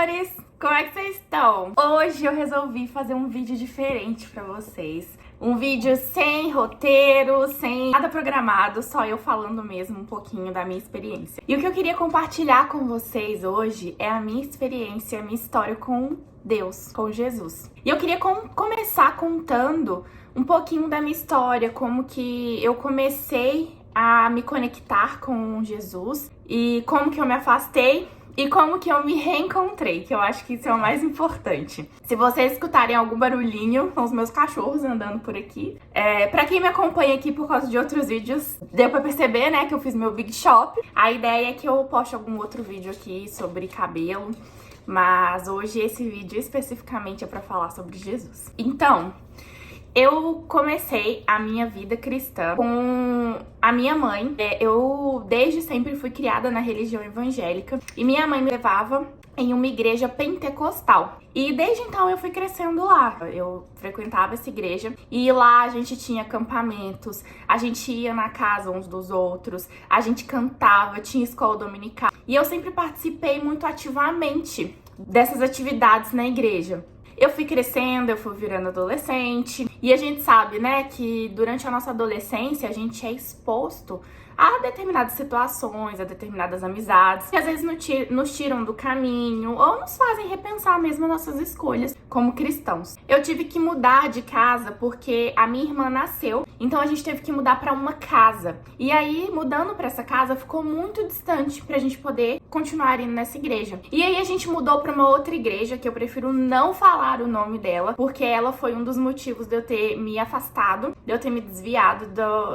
amores! Como é que vocês estão? Hoje eu resolvi fazer um vídeo diferente pra vocês. Um vídeo sem roteiro, sem nada programado, só eu falando mesmo um pouquinho da minha experiência. E o que eu queria compartilhar com vocês hoje é a minha experiência, a minha história com Deus, com Jesus. E eu queria começar contando um pouquinho da minha história, como que eu comecei a me conectar com Jesus e como que eu me afastei e como que eu me reencontrei, que eu acho que isso é o mais importante. Se vocês escutarem algum barulhinho, são os meus cachorros andando por aqui. Pra quem me acompanha aqui por causa de outros vídeos, deu pra perceber, né, que eu fiz meu Big Shop. A ideia é que eu poste algum outro vídeo aqui sobre cabelo, mas hoje esse vídeo especificamente é pra falar sobre Jesus. Então, eu comecei a minha vida cristã com a minha mãe. Eu desde sempre fui criada na religião evangélica e minha mãe me levava em uma igreja pentecostal. E desde então eu fui crescendo lá. Eu frequentava essa igreja e lá a gente tinha acampamentos, a gente ia na casa uns dos outros, a gente cantava, tinha escola dominical. E eu sempre participei muito ativamente dessas atividades na igreja. Eu fui crescendo, eu fui virando adolescente e a gente sabe, né, que durante a nossa adolescência a gente é exposto a determinadas situações, a determinadas amizades que às vezes nos tiram do caminho ou nos fazem repensar mesmo nossas escolhas como cristãos. Eu tive que mudar de casa porque a minha irmã nasceu, então a gente teve que mudar para uma casa. E aí, mudando para essa casa, ficou muito distante pra gente poder continuar indo nessa igreja. E aí a gente mudou para uma outra igreja, que eu prefiro não falar o nome dela, porque ela foi um dos motivos de eu ter me afastado, de eu ter me desviado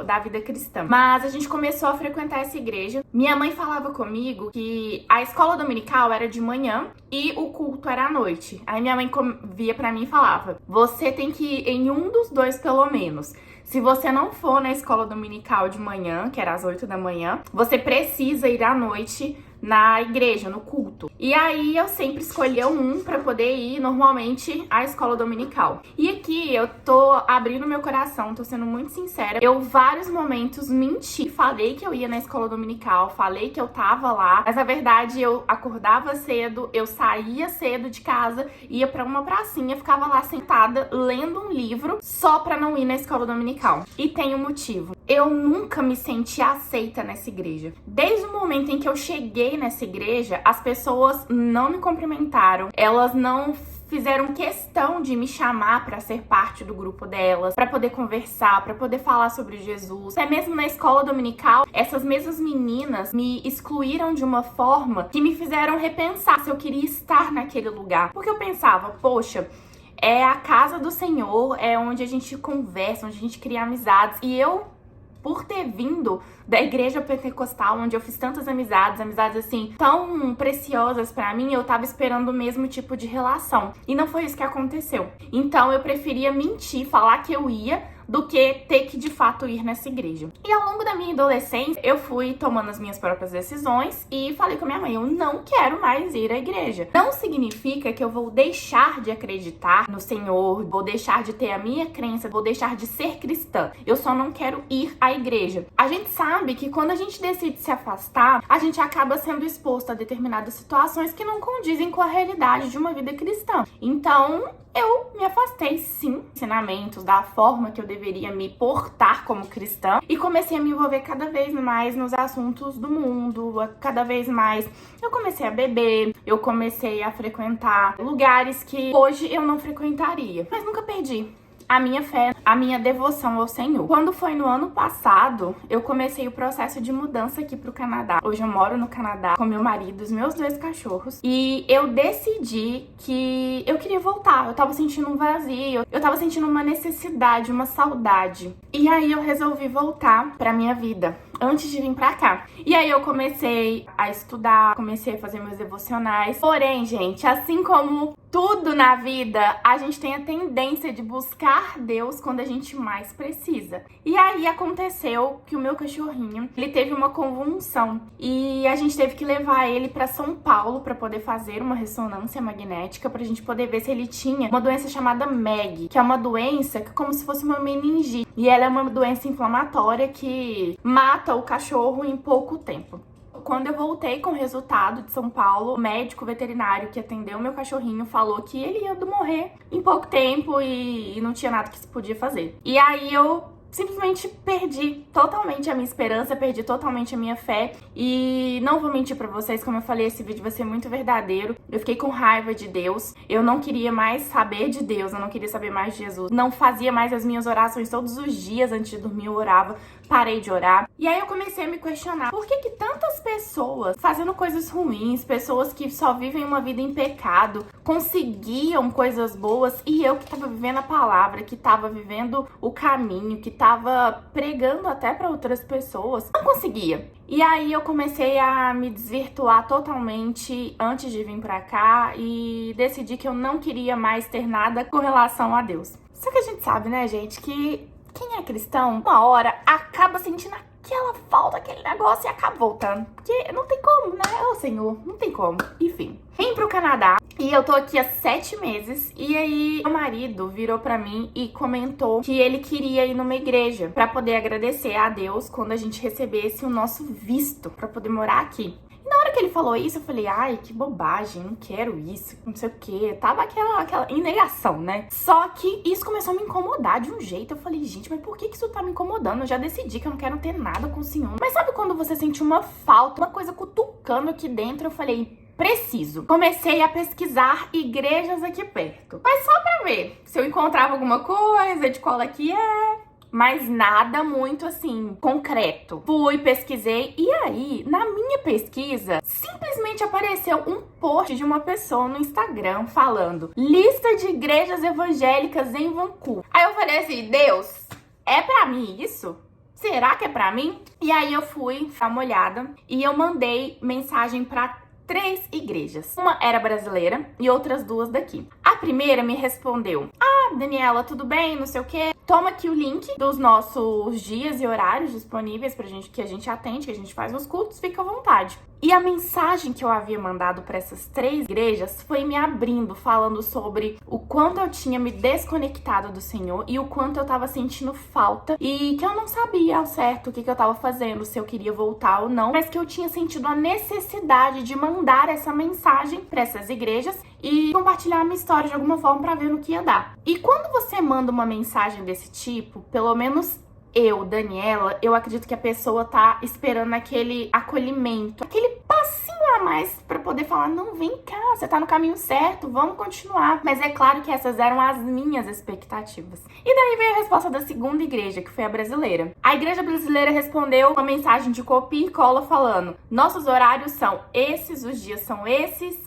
da vida cristã. Mas a gente começou a frequentar essa igreja. Minha mãe falava comigo que a escola dominical era de manhã e o culto era à noite. Aí minha mãe via pra mim e falava: você tem que ir em um dos dois pelo menos. Se você não for na escola dominical de manhã, que era às 8 da manhã, você precisa ir à noite na igreja, no culto. E aí eu sempre escolhia um pra poder ir normalmente à escola dominical. E aqui eu tô abrindo meu coração, tô sendo muito sincera. Eu vários momentos menti, falei que eu ia na escola dominical, falei que eu tava lá, mas na verdade eu acordava cedo, eu saía cedo de casa, ia pra uma pracinha, ficava lá sentada lendo um livro só pra não ir na escola dominical. E tem um motivo. Eu nunca me senti aceita nessa igreja. Desde o momento em que eu cheguei nessa igreja, as pessoas não me cumprimentaram, elas não fizeram questão de me chamar para ser parte do grupo delas, para poder conversar, para poder falar sobre Jesus. Até mesmo na escola dominical, essas mesmas meninas me excluíram de uma forma que me fizeram repensar se eu queria estar naquele lugar. Porque eu pensava, poxa, é a casa do Senhor, é onde a gente conversa, onde a gente cria amizades. E eu, por ter vindo da igreja pentecostal, onde eu fiz tantas amizades assim, tão preciosas pra mim, eu tava esperando o mesmo tipo de relação. E não foi isso que aconteceu. Então eu preferia mentir, falar que eu ia, do que ter que de fato ir nessa igreja. E ao longo da minha adolescência, eu fui tomando as minhas próprias decisões e falei com a minha mãe: eu não quero mais ir à igreja. Não significa que eu vou deixar de acreditar no Senhor, vou deixar de ter a minha crença, vou deixar de ser cristã. Eu só não quero ir à igreja. A gente sabe que quando a gente decide se afastar, a gente acaba sendo exposto a determinadas situações que não condizem com a realidade de uma vida cristã. Então, eu me afastei, sim, ensinamentos, da forma que eu deveria me portar como cristã, e comecei a me envolver cada vez mais nos assuntos do mundo. Cada vez mais eu comecei a beber, eu comecei a frequentar lugares que hoje eu não frequentaria, mas nunca perdi a minha fé, a minha devoção ao Senhor. Quando foi no ano passado, eu comecei o processo de mudança aqui pro Canadá. Hoje eu moro no Canadá com meu marido, os meus 2 cachorros, e eu decidi que eu queria voltar. Eu tava sentindo um vazio, eu tava sentindo uma necessidade, uma saudade. E aí eu resolvi voltar pra minha vida antes de vir pra cá. E aí eu comecei a estudar, comecei a fazer meus devocionais. Porém, gente, assim como tudo na vida, a gente tem a tendência de buscar Deus quando a gente mais precisa. E aí aconteceu que o meu cachorrinho, ele teve uma convulsão e a gente teve que levar ele pra São Paulo pra poder fazer uma ressonância magnética, pra gente poder ver se ele tinha uma doença chamada MEG, que é uma doença que é como se fosse uma meningite. E ela é uma doença inflamatória que mata o cachorro em pouco tempo. Quando eu voltei com o resultado de São Paulo, o médico veterinário que atendeu meu cachorrinho falou que ele ia morrer em pouco tempo e não tinha nada que se podia fazer. E aí eu simplesmente perdi totalmente a minha esperança, perdi totalmente a minha fé. E não vou mentir pra vocês, como eu falei, esse vídeo vai ser muito verdadeiro. Eu fiquei com raiva de Deus, eu não queria mais saber de Deus, eu não queria saber mais de Jesus. Não fazia mais as minhas orações todos os dias, antes de dormir eu orava, parei de orar. E aí eu comecei a me questionar, por que tantas pessoas fazendo coisas ruins, pessoas que só vivem uma vida em pecado, conseguiam coisas boas, e eu que tava vivendo a palavra, que tava vivendo o caminho, que tava pregando até pra outras pessoas, não conseguia. E aí eu comecei a me desvirtuar totalmente antes de vir pra cá e decidi que eu não queria mais ter nada com relação a Deus. Só que a gente sabe, né, gente, que quem é cristão, uma hora acaba sentindo aquela falta, aquele negócio e acaba voltando. Porque não tem como, né? Ô Senhor, não tem como. Enfim, vim pro Canadá e eu tô aqui há 7 meses. E aí, meu marido virou pra mim e comentou que ele queria ir numa igreja pra poder agradecer a Deus quando a gente recebesse o nosso visto pra poder morar aqui. Na hora que ele falou isso, eu falei, ai, que bobagem, não quero isso, não sei o quê. Tava aquela em negação, né? Só que isso começou a me incomodar de um jeito. Eu falei, gente, mas por que isso tá me incomodando? Eu já decidi que eu não quero ter nada com o Senhor. Mas sabe quando você sente uma falta, uma coisa cutucando aqui dentro? Eu falei, preciso. Comecei a pesquisar igrejas aqui perto. Mas só pra ver se eu encontrava alguma coisa, de qual aqui é. Mas nada muito assim, concreto. Fui, pesquisei e aí, na minha pesquisa, simplesmente apareceu um post de uma pessoa no Instagram falando lista de igrejas evangélicas em Vancouver. Aí eu falei assim, Deus, é pra mim isso? Será que é pra mim? E aí eu fui dar uma olhada e eu mandei mensagem pra 3 igrejas. Uma era brasileira e outras 2 daqui. A primeira me respondeu, Daniela, tudo bem? Não sei o quê. Toma aqui o link dos nossos dias e horários disponíveis pra gente, que a gente atende, que a gente faz os cultos, fica à vontade. E a mensagem que eu havia mandado para essas 3 igrejas foi me abrindo, falando sobre o quanto eu tinha me desconectado do Senhor e o quanto eu tava sentindo falta e que eu não sabia ao certo o que eu tava fazendo, se eu queria voltar ou não, mas que eu tinha sentido a necessidade de mandar essa mensagem para essas igrejas e compartilhar a minha história de alguma forma para ver no que ia dar. E quando você manda uma mensagem desse tipo, pelo menos eu, Daniela, eu acredito que a pessoa tá esperando aquele acolhimento, aquele passinho a mais pra poder falar, não, vem cá, você tá no caminho certo, vamos continuar. Mas é claro que essas eram as minhas expectativas. E daí veio a resposta da segunda igreja, que foi a brasileira. A igreja brasileira respondeu uma mensagem de copia e cola falando, nossos horários são esses, os dias são esses,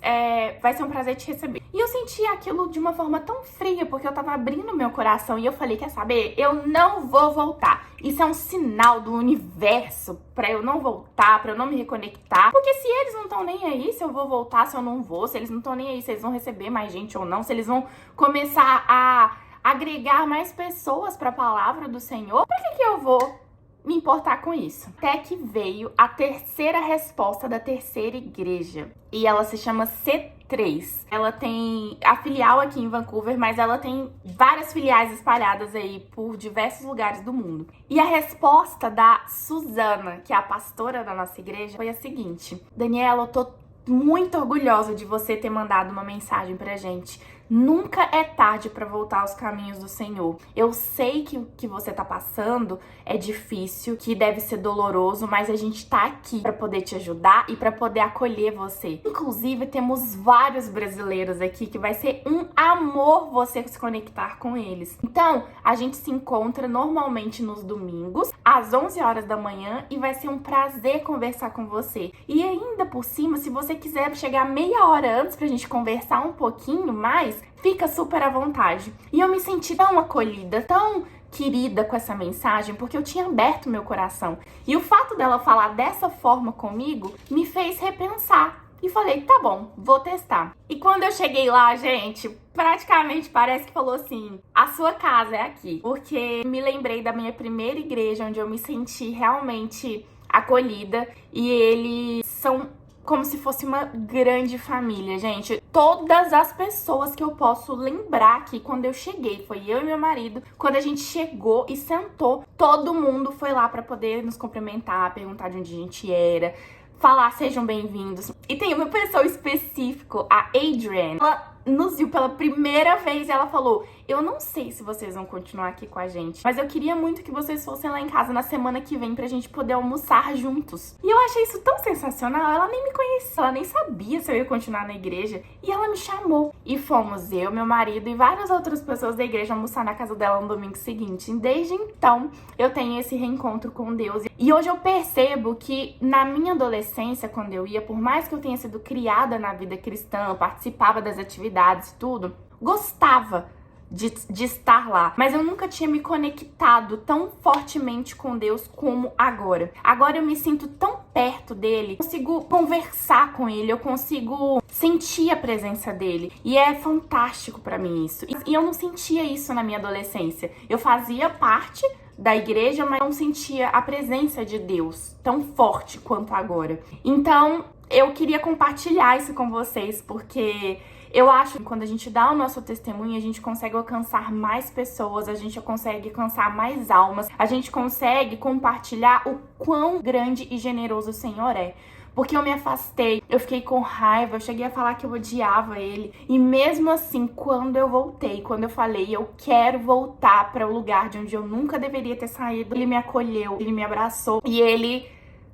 vai ser um prazer te receber. E eu senti aquilo de uma forma tão fria, porque eu tava abrindo meu coração e eu falei, quer saber? Eu não vou voltar. Isso é um sinal do universo pra eu não voltar, pra eu não me reconectar. Porque se eles não estão nem aí se eu vou voltar, se eu não vou, se eles não estão nem aí se eles vão receber mais gente ou não, se eles vão começar a agregar mais pessoas pra palavra do Senhor, pra que eu vou me importar com isso? Até que veio a terceira resposta da terceira igreja. E ela se chama C3. Ela tem a filial aqui em Vancouver, mas ela tem várias filiais espalhadas aí por diversos lugares do mundo. E a resposta da Suzana, que é a pastora da nossa igreja, foi a seguinte: Daniela, eu tô muito orgulhosa de você ter mandado uma mensagem pra gente. Nunca é tarde para voltar aos caminhos do Senhor. Eu sei que o que você tá passando é difícil, que deve ser doloroso, mas a gente tá aqui para poder te ajudar e para poder acolher você. Inclusive, temos vários brasileiros aqui que vai ser um amor você se conectar com eles. Então, a gente se encontra normalmente nos domingos, às 11 horas da manhã, e vai ser um prazer conversar com você. E ainda por cima, se você quiser chegar meia hora antes pra gente conversar um pouquinho mais, fica super à vontade. E eu me senti tão acolhida, tão querida com essa mensagem, porque eu tinha aberto meu coração. E o fato dela falar dessa forma comigo me fez repensar. E falei, tá bom, vou testar. E quando eu cheguei lá, gente, praticamente parece que falou assim, a sua casa é aqui. Porque me lembrei da minha primeira igreja, onde eu me senti realmente acolhida. E eles são como se fosse uma grande família, gente. Todas as pessoas que eu posso lembrar aqui, quando eu cheguei, foi eu e meu marido, quando a gente chegou e sentou, todo mundo foi lá pra poder nos cumprimentar, perguntar de onde a gente era, falar sejam bem-vindos. E tem uma pessoa específica, a Adrienne. Ela nos viu pela primeira vez e ela falou: eu não sei se vocês vão continuar aqui com a gente, mas eu queria muito que vocês fossem lá em casa na semana que vem pra gente poder almoçar juntos. E eu achei isso tão sensacional. Ela nem me conhecia, ela nem sabia se eu ia continuar na igreja. E ela me chamou. E fomos eu, meu marido e várias outras pessoas da igreja almoçar na casa dela no domingo seguinte. E desde então, eu tenho esse reencontro com Deus. E hoje eu percebo que na minha adolescência, quando eu ia, por mais que eu tenha sido criada na vida cristã, participava das atividades, tudo, gostava de estar lá, mas eu nunca tinha me conectado tão fortemente com Deus como agora. Agora eu me sinto tão perto dele, eu consigo conversar com ele, eu consigo sentir a presença dele, e é fantástico pra mim isso. E eu não sentia isso na minha adolescência. Eu fazia parte da igreja, mas não sentia a presença de Deus tão forte quanto agora. Então, eu queria compartilhar isso com vocês, porque eu acho que quando a gente dá o nosso testemunho, a gente consegue alcançar mais pessoas, a gente consegue alcançar mais almas, a gente consegue compartilhar o quão grande e generoso o Senhor é. Porque eu me afastei, eu fiquei com raiva, eu cheguei a falar que eu odiava ele. E mesmo assim, quando eu voltei, quando eu falei, eu quero voltar para o lugar de onde eu nunca deveria ter saído, ele me acolheu, ele me abraçou e ele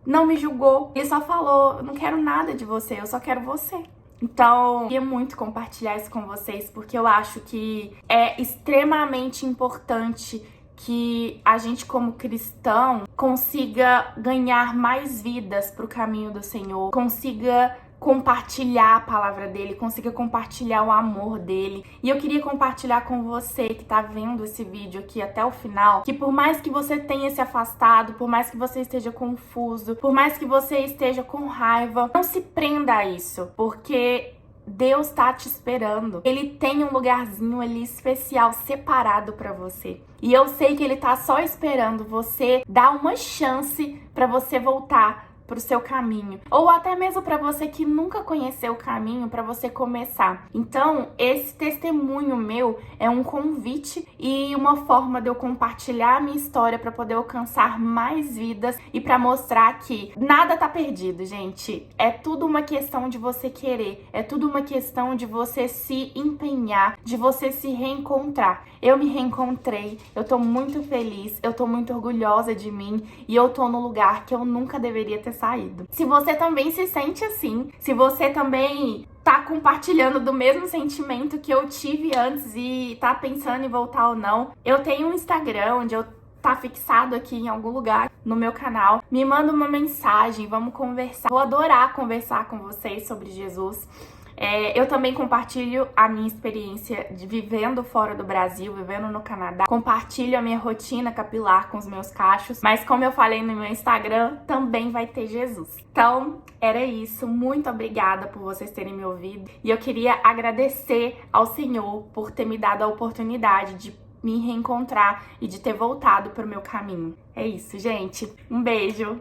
não me julgou. Ele só falou: eu não quero nada de você, eu só quero você. Então, eu queria muito compartilhar isso com vocês, porque eu acho que é extremamente importante que a gente, como cristão, consiga ganhar mais vidas pro caminho do Senhor, consiga compartilhar a palavra dele, consiga compartilhar o amor dele. E eu queria compartilhar com você que tá vendo esse vídeo aqui até o final, que por mais que você tenha se afastado, por mais que você esteja confuso, por mais que você esteja com raiva, não se prenda a isso, porque Deus tá te esperando. Ele tem um lugarzinho ali especial, separado pra você. E eu sei que ele tá só esperando você dar uma chance pra você voltar pro seu caminho, ou até mesmo para você que nunca conheceu o caminho, para você começar. Então, esse testemunho meu é um convite e uma forma de eu compartilhar a minha história para poder alcançar mais vidas e para mostrar que nada tá perdido, gente. É tudo uma questão de você querer, é tudo uma questão de você se empenhar, de você se reencontrar. Eu me reencontrei, eu tô muito feliz, eu tô muito orgulhosa de mim e eu tô no lugar que eu nunca deveria ter saído. Se você também se sente assim, se você também tá compartilhando do mesmo sentimento que eu tive antes e tá pensando em voltar ou não, eu tenho um Instagram onde eu tá fixado aqui em algum lugar no meu canal. Me manda uma mensagem, vamos conversar. Vou adorar conversar com vocês sobre Jesus. Eu também compartilho a minha experiência de vivendo fora do Brasil, vivendo no Canadá. Compartilho a minha rotina capilar com os meus cachos. Mas como eu falei no meu Instagram, também vai ter Jesus. Então, era isso. Muito obrigada por vocês terem me ouvido. E eu queria agradecer ao Senhor por ter me dado a oportunidade de me reencontrar e de ter voltado para o meu caminho. É isso, gente. Um beijo!